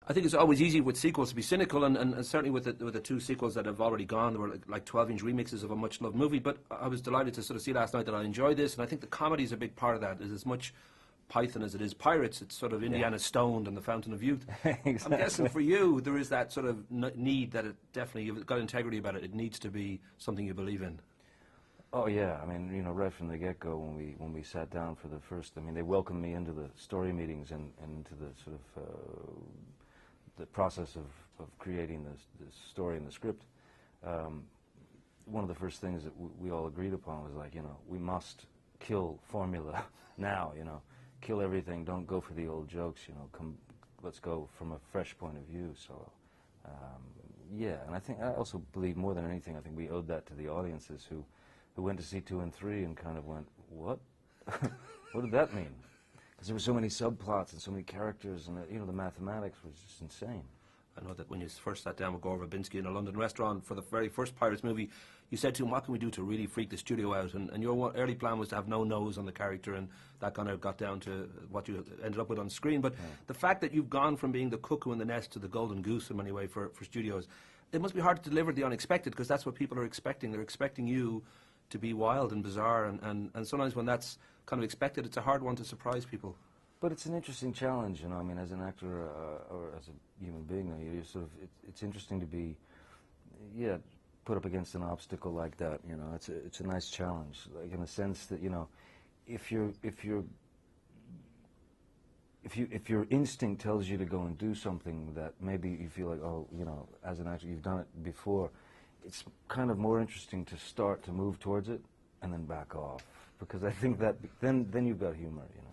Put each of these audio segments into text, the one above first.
I think it's always easy with sequels to be cynical, and certainly with the two sequels that have already gone, there were like 12-inch remixes of a much-loved movie. But I was delighted to sort of see last night that I enjoyed this, and I think the comedy is a big part of that. It's as much Python as it is Pirates. It's sort of Indiana Stoned and the Fountain of Youth. Exactly. I'm guessing for you, there is that sort of need that it definitely, you've got integrity about it. It needs to be something you believe in. Oh yeah, I mean, you know, right from the get-go when we sat down for the first, I mean, they welcomed me into the story meetings and into the sort of the process of creating the story and the script. One of the first things that we all agreed upon was like, you know, we must kill formula now, you know, kill everything, don't go for the old jokes, you know, let's go from a fresh point of view. So, yeah, and I also believe more than anything, I think we owed that to the audiences who went to see 2 and 3 and kind of went, what? What did that mean? Because there were so many subplots and so many characters, and you know, the mathematics was just insane. I know that when you first sat down with Gore Verbinski in a London restaurant for the very first Pirates movie, you said to him, what can we do to really freak the studio out? And your early plan was to have no nose on the character, and that kind of got down to what you ended up with on screen. But the fact that you've gone from being the cuckoo in the nest to the golden goose in many ways for studios, it must be hard to deliver the unexpected, because that's what people are expecting. They're expecting you to be wild and bizarre, and sometimes when that's kind of expected, it's a hard one to surprise people. But it's an interesting challenge, you know. I mean, as an actor or as a human being, you sort of it's interesting to be, yeah, put up against an obstacle like that. You know, it's a nice challenge, like in the sense that, you know, if your instinct tells you to go and do something that maybe you feel like, oh, you know, as an actor you've done it before, it's kind of more interesting to start to move towards it and then back off, because I think that then you've got humor, you know.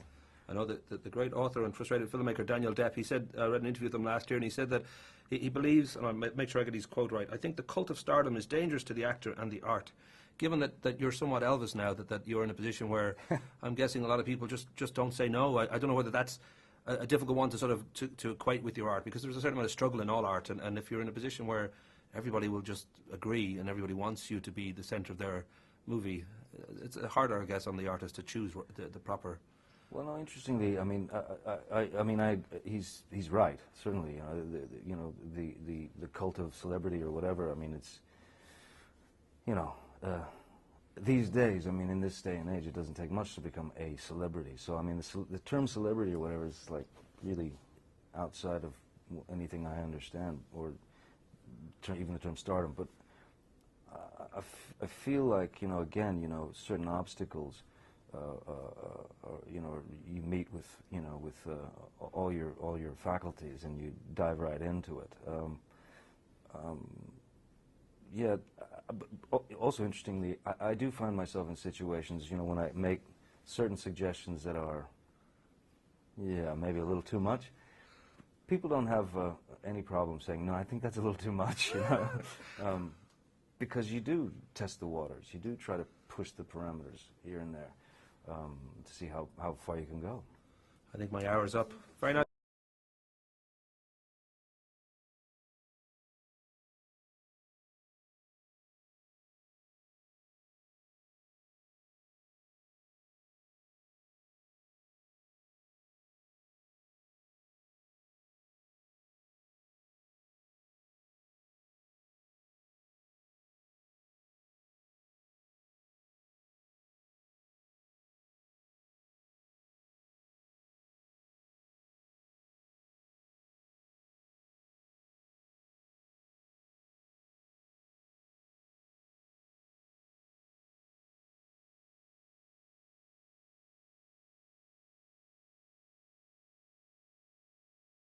I know that the great author and frustrated filmmaker Daniel Depp, he said, I read an interview with him last year, and he said that he believes, and I'll make sure I get his quote right, I think the cult of stardom is dangerous to the actor and the art. Given that you're somewhat Elvis now, that you're in a position where I'm guessing a lot of people just don't say no. I don't know whether that's a difficult one to sort of to equate with your art, because there's a certain amount of struggle in all art, and if you're in a position where everybody will just agree and everybody wants you to be the centre of their movie, it's harder, I guess, on the artist to choose the proper. Well, no, interestingly, I mean, he's right, certainly. You know, the cult of celebrity or whatever. I mean, it's, you know, these days. I mean, in this day and age, it doesn't take much to become a celebrity. So, I mean, the term celebrity or whatever is like really outside of anything I understand, or even the term stardom. But I feel like, you know, again, you know, certain obstacles. You know, you meet with, you know, with all your faculties, and you dive right into it. Yeah. Also, interestingly, I do find myself in situations, you know, when I make certain suggestions that are, yeah, maybe a little too much. People don't have any problem saying, no, I think that's a little too much, you know, because you do test the waters. You do try to push the parameters here and there. To see how far you can go. I think my hour's up. Very nice.